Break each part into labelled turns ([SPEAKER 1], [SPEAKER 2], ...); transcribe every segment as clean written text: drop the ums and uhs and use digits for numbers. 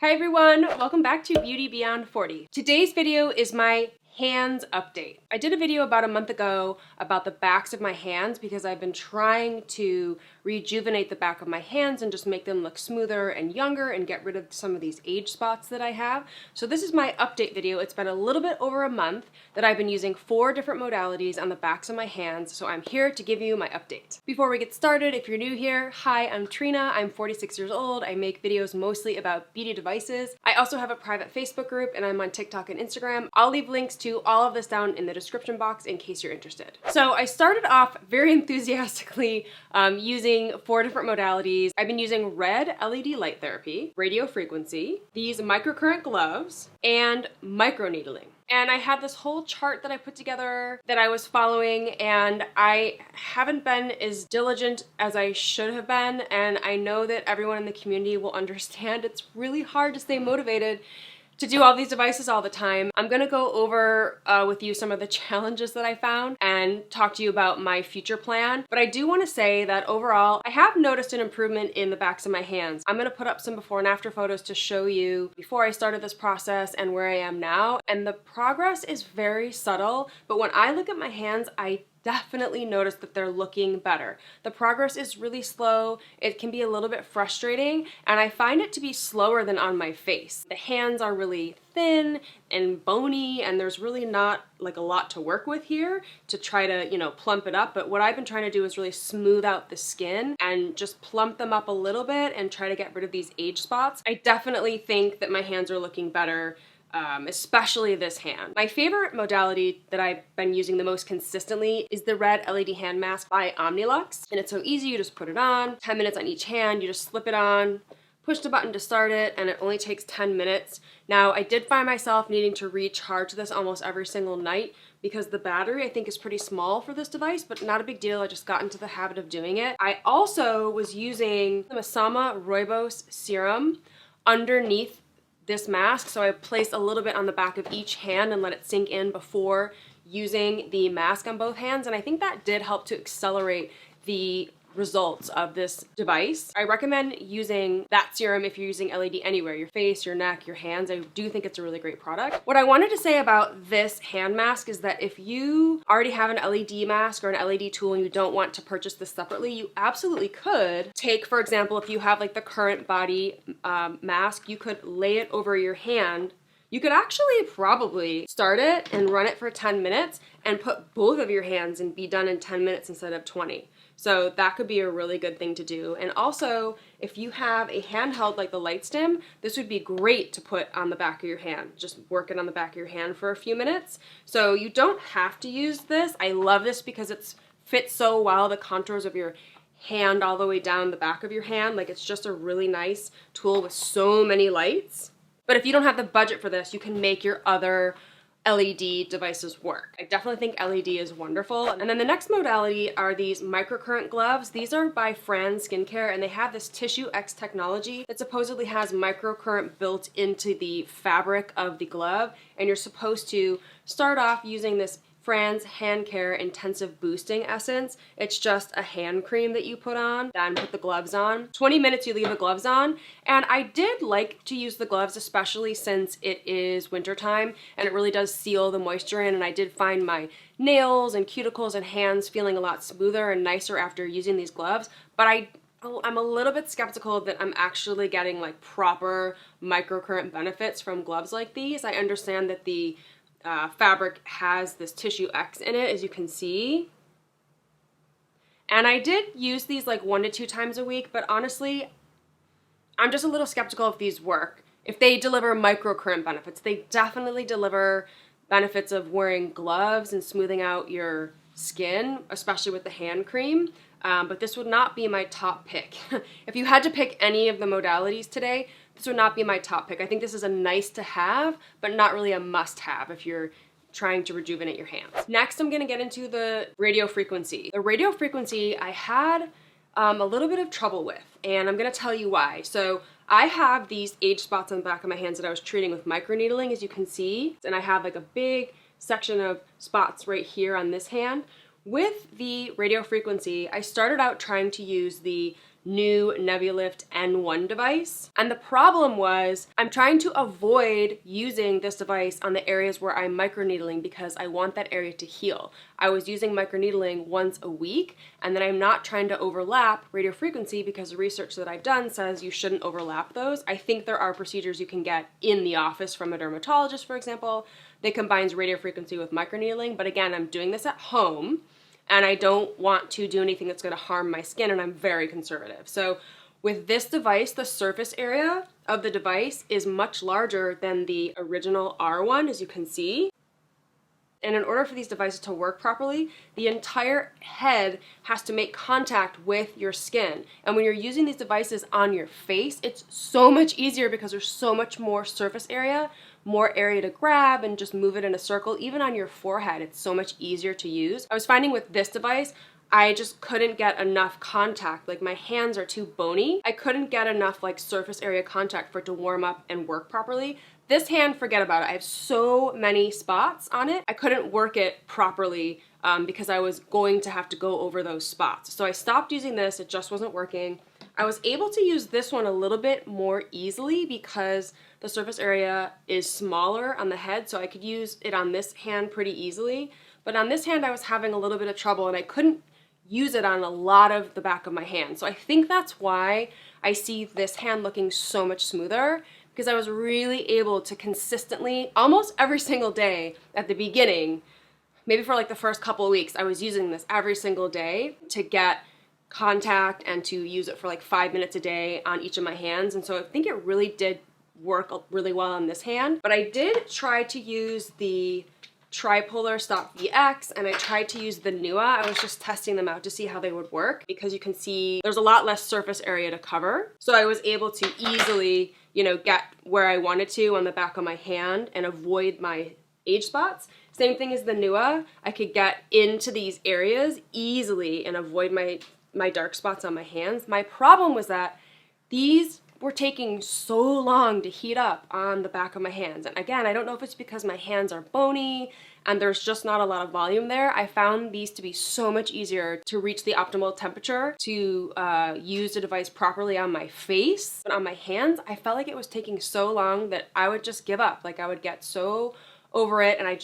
[SPEAKER 1] Hi everyone, welcome back to Beauty Beyond 40. Today's video is my hands update. I did a video about a month ago about the backs of my hands because I've been trying to rejuvenate the back of my hands and just make them look smoother and younger and get rid of some of these age spots that I have. So this is my update video. It's been a little bit over a month that I've been using 4 different modalities on the backs of my hands, so I'm here to give you my update. Before we get started, if you're new here, hi, I'm Trina. I'm 46 years old. I make videos mostly about beauty devices. I also have a private Facebook group and I'm on TikTok and Instagram. I'll leave links to all of this down in the description box in case you're interested. So I started off very enthusiastically using 4 different modalities. I've been using red LED light therapy, radio frequency, these microcurrent gloves, and microneedling. And I had this whole chart that I put together that I was following, and I haven't been as diligent as I should have been, and I know that everyone in the community will understand it's really hard to stay motivated to do all these devices all the time. I'm gonna go over with you some of the challenges that I found and talk to you about my future plan. But I do wanna say that overall, I have noticed an improvement in the backs of my hands. I'm gonna put up some before and after photos to show you before I started this process and where I am now. And the progress is very subtle, but when I look at my hands, I definitely notice that they're looking better. The progress is really slow. It can be a little bit frustrating, and I find it to be slower than on my face. The hands are really thin and bony, and there's really not like a lot to work with here to try to, plump it up. But what I've been trying to do is really smooth out the skin and just plump them up a little bit and try to get rid of these age spots. I definitely think that my hands are looking better. Especially this hand. My favorite modality that I've been using the most consistently is the red LED hand mask by Omnilux. And it's so easy, you just put it on, 10 minutes on each hand, you just slip it on, push the button to start it, and it only takes 10 minutes. Now, I did find myself needing to recharge this almost every single night because the battery I think is pretty small for this device, but not a big deal. I just got into the habit of doing it. I also was using the Masama Rooibos serum underneath this mask, so I placed a little bit on the back of each hand and let it sink in before using the mask on both hands, and I think that did help to accelerate the results of this device. I recommend using that serum if you're using LED anywhere, your face, your neck, your hands. I do think it's a really great product. What I wanted to say about this hand mask is that if you already have an LED mask or an LED tool and you don't want to purchase this separately, you absolutely could take, for example, if you have like the current body mask, you could lay it over your hand. You could actually probably start it and run it for 10 minutes and put both of your hands and be done in 10 minutes instead of 20. So that could be a really good thing to do. And also, if you have a handheld like the LightStim, this would be great to put on the back of your hand. Just work it on the back of your hand for a few minutes. So you don't have to use this. I love this because it fits so well the contours of your hand all the way down the back of your hand. Like, it's just a really nice tool with so many lights. But if you don't have the budget for this, you can make your other LED devices work. I definitely think LED is wonderful. And then the next modality are these microcurrent gloves. These are by Fran Skincare, and they have this Tissue X technology that supposedly has microcurrent built into the fabric of the glove, and you're supposed to start off using this Fran's Hand Care Intensive Boosting Essence. It's just a hand cream that you put on, then put the gloves on. 20 minutes you leave the gloves on, and I did like to use the gloves, especially since it is wintertime and it really does seal the moisture in, and I did find my nails and cuticles and hands feeling a lot smoother and nicer after using these gloves, but I'm a little bit skeptical that I'm actually getting like proper microcurrent benefits from gloves like these. I understand that the fabric has this Tissue X in it, as you can see. And I did use these like 1 to 2 times a week, but honestly, I'm just a little skeptical if these work. If they deliver microcurrent benefits, they definitely deliver benefits of wearing gloves and smoothing out your skin, especially with the hand cream. But this would not be my top pick. If you had to pick any of the modalities today, this would not be my top pick. I think this is a nice to have, but not really a must have if you're trying to rejuvenate your hands. Next, I'm gonna get into the radio frequency. The radio frequency I had a little bit of trouble with, and I'm gonna tell you why. So I have these age spots on the back of my hands that I was treating with microneedling, as you can see, and I have like a big section of spots right here on this hand. With the radio frequency, I started out trying to use the new NEWA N1 device. And the problem was I'm trying to avoid using this device on the areas where I'm microneedling because I want that area to heal. I was using microneedling once a week, and then I'm not trying to overlap radiofrequency because the research that I've done says you shouldn't overlap those. I think there are procedures you can get in the office from a dermatologist, for example, that combines radiofrequency with microneedling, but again, I'm doing this at home, and I don't want to do anything that's going to harm my skin, and I'm very conservative. So with this device, the surface area of the device is much larger than the original R1, as you can see. And in order for these devices to work properly, the entire head has to make contact with your skin. And when you're using these devices on your face, it's so much easier because there's so much more surface area, more area to grab and just move it in a circle. Even on your forehead, it's so much easier to use. I was finding with this device, I just couldn't get enough contact. Like, my hands are too bony. I couldn't get enough like surface area contact for it to warm up and work properly. This hand, forget about it. I have so many spots on it. I couldn't work it properly because I was going to have to go over those spots. So I stopped using this. It just wasn't working. I was able to use this one a little bit more easily because the surface area is smaller on the head, so I could use it on this hand pretty easily. But on this hand, I was having a little bit of trouble, and I couldn't use it on a lot of the back of my hand. So I think that's why I see this hand looking so much smoother, because I was really able to consistently, almost every single day at the beginning, maybe for like the first couple of weeks, I was using this every single day to get contact and to use it for like 5 minutes a day on each of my hands. And so I think it really did work really well on this hand. But I did try to use the TRIPOLLAR Stop VX, and I tried to use the NEWA. I was just testing them out to see how they would work, because you can see there's a lot less surface area to cover. So I was able to easily, you know, get where I wanted to on the back of my hand and avoid my age spots. Same thing as the NEWA. I could get into these areas easily and avoid my dark spots on my hands. My problem was that these were taking so long to heat up on the back of my hands. And again, I don't know if it's because my hands are bony and there's just not a lot of volume there. I found these to be so much easier to reach the optimal temperature to use the device properly on my face. But on my hands, I felt like it was taking so long that I would just give up. Like, I would get so over it, and I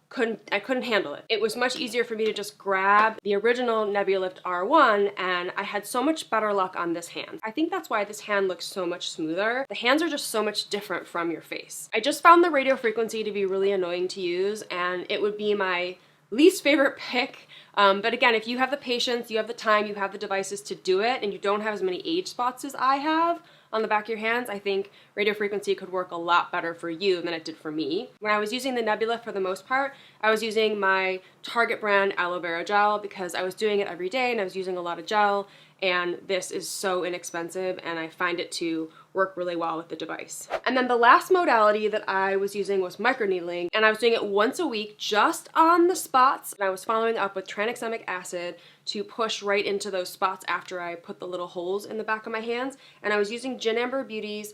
[SPEAKER 1] couldn't handle it. It was much easier for me to just grab the original NEWA R1, and I had so much better luck on this hand. I think that's why this hand looks so much smoother. The hands are just so much different from your face. I just found the radio frequency to be really annoying to use, and it would be my least favorite pick. But again, if you have the patience, you have the time, you have the devices to do it, and you don't have as many age spots as I have on the back of your hands, I think radio frequency could work a lot better for you than it did for me. When I was using the NEWA, for the most part, I was using my Target brand aloe vera gel because I was doing it every day and I was using a lot of gel, and this is so inexpensive and I find it to work really well with the device. And then the last modality that I was using was microneedling, and I was doing it once a week just on the spots, and I was following up with tranexamic acid to push right into those spots after I put the little holes in the back of my hands. And I was using Gin Amber Beauty's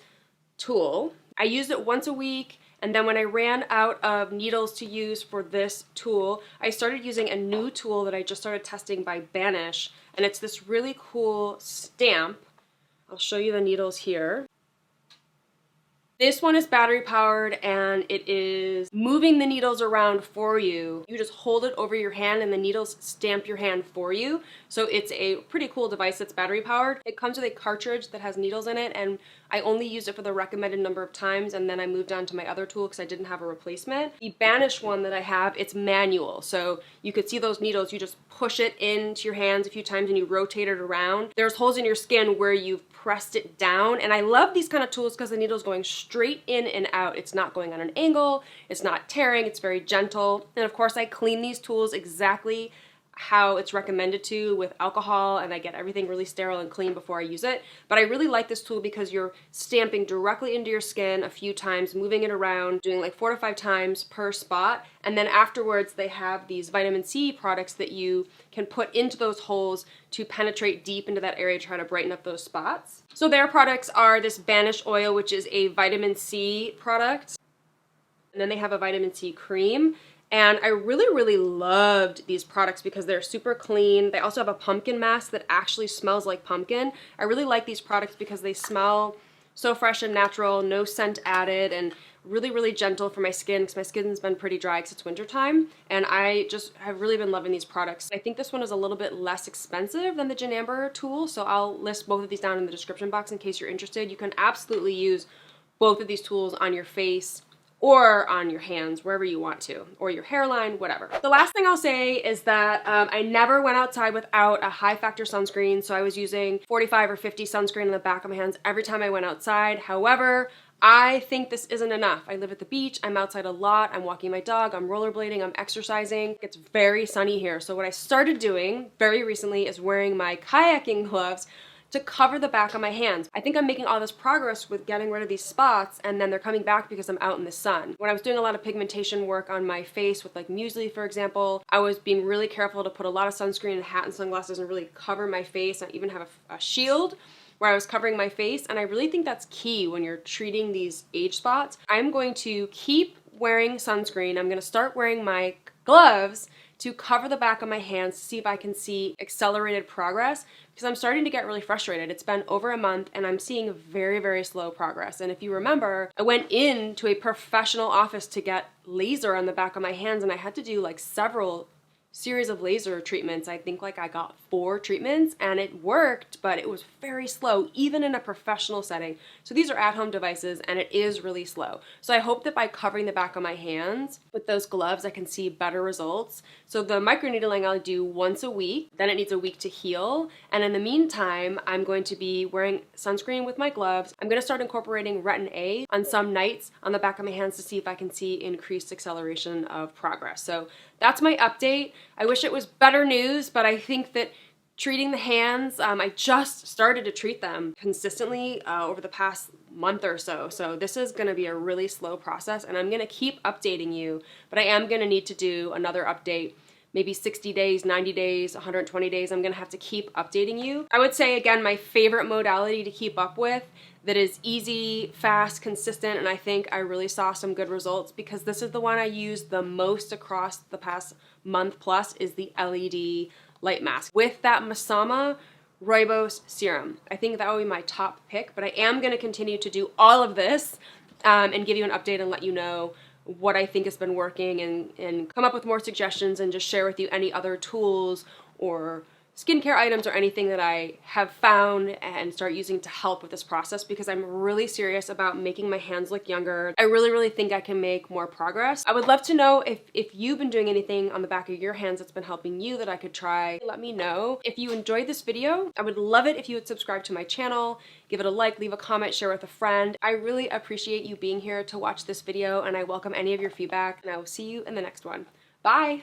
[SPEAKER 1] tool. I used it once a week, and then when I ran out of needles to use for this tool, I started using a new tool that I just started testing by Banish, and it's this really cool stamp. I'll show you the needles here. This one is battery powered, and it is moving the needles around for you. You just hold it over your hand and the needles stamp your hand for you. So it's a pretty cool device that's battery powered. It comes with a cartridge that has needles in it, and I only used it for the recommended number of times, and then I moved on to my other tool because I didn't have a replacement. The Banish one that I have, it's manual. So you could see those needles, you just push it into your hands a few times and you rotate it around. There's holes in your skin where you've pressed it down, and I love these kind of tools because the needle's going straight in and out. It's not going on an angle, it's not tearing, it's very gentle. And of course I clean these tools exactly how it's recommended to, with alcohol, and I get everything really sterile and clean before I use it. But I really like this tool because you're stamping directly into your skin a few times, moving it around, doing like 4 to 5 times per spot, and then afterwards they have these vitamin C products that you can put into those holes to penetrate deep into that area to try to brighten up those spots. So their products are this Banish oil, which is a vitamin C product, and then they have a vitamin C cream, And I really loved these products because they're super clean. They also have a pumpkin mask that actually smells like pumpkin. I really like these products because they smell so fresh and natural, no scent added, and really gentle for my skin because my skin's been pretty dry because it's winter time. And I just have really been loving these products. I think this one is a little bit less expensive than the Janamber tool, so I'll list both of these down in the description box in case you're interested. You can absolutely use both of these tools on your face or on your hands, wherever you want to, or your hairline, whatever. The last thing I'll say is that I never went outside without a high factor sunscreen, so I was using 45 or 50 sunscreen on the back of my hands every time I went outside. However, I think this isn't enough. I live at the beach, I'm outside a lot, I'm walking my dog, I'm rollerblading, I'm exercising. It's very sunny here, so what I started doing very recently is wearing my kayaking gloves to cover the back of my hands. I think I'm making all this progress with getting rid of these spots, and then they're coming back because I'm out in the sun. When I was doing a lot of pigmentation work on my face with like muesli, for example, I was being really careful to put a lot of sunscreen and hat and sunglasses and really cover my face. I even have a shield where I was covering my face, and I really think that's key when you're treating these age spots. I'm going to keep wearing sunscreen. I'm gonna start wearing my gloves to cover the back of my hands to see if I can see accelerated progress, because I'm starting to get really frustrated. It's been over a month and I'm seeing very slow progress. And if you remember, I went into a professional office to get laser on the back of my hands, and I had to do like several series of laser treatments. I think like I got 4 treatments and it worked, but it was very slow, even in a professional setting. So these are at-home devices and it is really slow. So I hope that by covering the back of my hands with those gloves, I can see better results. So the microneedling I'll do once a week, then it needs a week to heal. And in the meantime, I'm going to be wearing sunscreen with my gloves. I'm gonna start incorporating retin A on some nights on the back of my hands to see if I can see increased acceleration of progress. So that's my update. I wish it was better news, but I think that treating the hands, I just started to treat them consistently over the past month or so. So this is gonna be a really slow process, and I'm gonna keep updating you, but I am gonna need to do another update, maybe 60 days, 90 days, 120 days. I'm gonna have to keep updating you. I would say, again, my favorite modality to keep up with that is easy, fast, consistent, and I think I really saw some good results because this is the one I used the most across the past month plus, is the LED light mask with that Masama Rooibos serum. I think that would be my top pick, but I am gonna continue to do all of this and give you an update and let you know what I think has been working, and come up with more suggestions and just share with you any other tools or skincare items or anything that I have found and start using to help with this process, because I'm really serious about making my hands look younger. I really think I can make more progress. I would love to know if you've been doing anything on the back of your hands that's been helping you that I could try. Let me know. If you enjoyed this video, I would love it if you would subscribe to my channel, give it a like, leave a comment, share with a friend. I really appreciate you being here to watch this video, and I welcome any of your feedback, and I will see you in the next one. Bye!